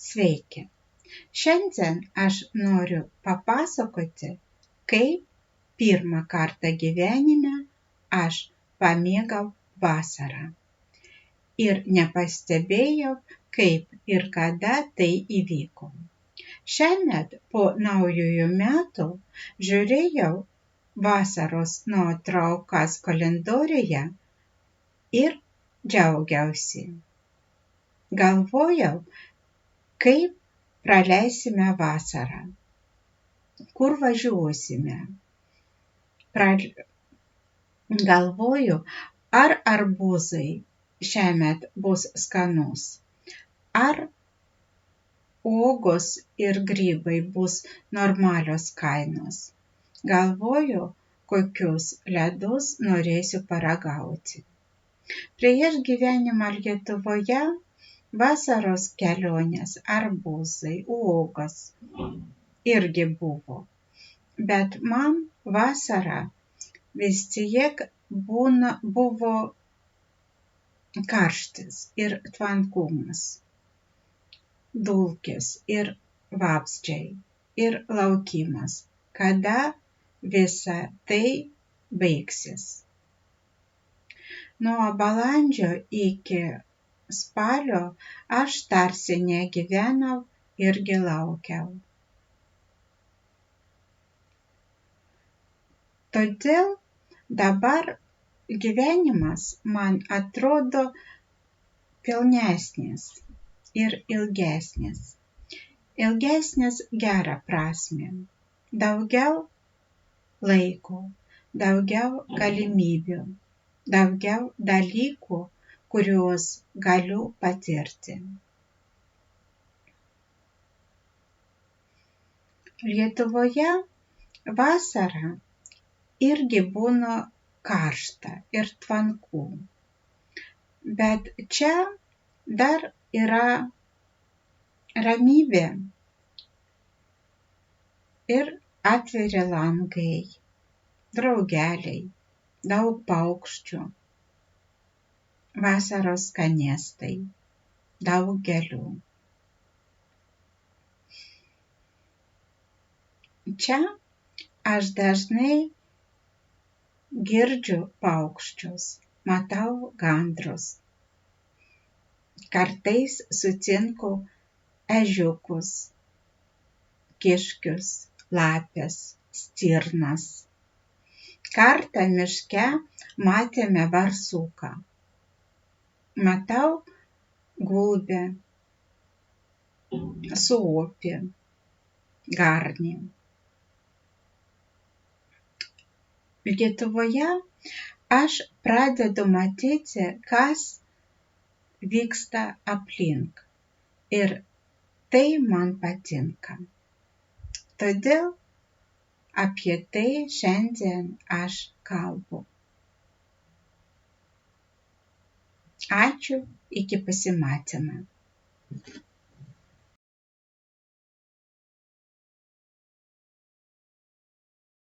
Sveiki! Šiandien aš noriu papasakoti, kaip pirmą kartą gyvenime aš pamėgau vasarą. Ir nepastebėjau, kaip ir kada tai įvyko. Šiemet po naujųjų metų žiūrėjau vasaros nuotraukas kalendoriuje ir džiaugiausi. Galvojau, kaip praleisime vasarą, kur važiuosime. Galvoju, ar arbūzai šiemet bus skanus, ar uogos ir grybai bus normalios kainos. Galvoju, kokius ledus norėsiu paragauti. Prieš gyvenimą Lietuvoje vasaros kelionės, arbūzai, uogos irgi buvo. Bet man vasara vis tiek buvo karštis ir tvankumas, dulkės ir vabzdžiai ir laukimas, kada visa tai baigsis. Nuo balandžio iki spalio aš tarsi negyvenau irgi laukiau. Todėl dabar gyvenimas man atrodo pilnesnis ir ilgesnis. Ilgesnis gerą prasme. Daugiau laiko, daugiau galimybių, daugiau dalykų, kuriuos galiu patirti. Lietuvoje vasarą irgi būna karšta ir tvanku, bet čia dar yra ramybė ir atviri langai, draugeliai, daug paukščių. Vasaros skanėstai, daug gėlių. Čia aš dažnai girdžiu paukščius, matau gandrus. Kartais sutinku ežiukus, kiškius, lapes, stirnas. Kartą miške matėme barsuką. Matau gulbę, suopį, garnį. Lietuvoje aš pradedu matyti, kas vyksta aplink. Ir tai man patinka. Todėl apie tai šiandien aš kalbu. Ačiū, iki pasimatymo.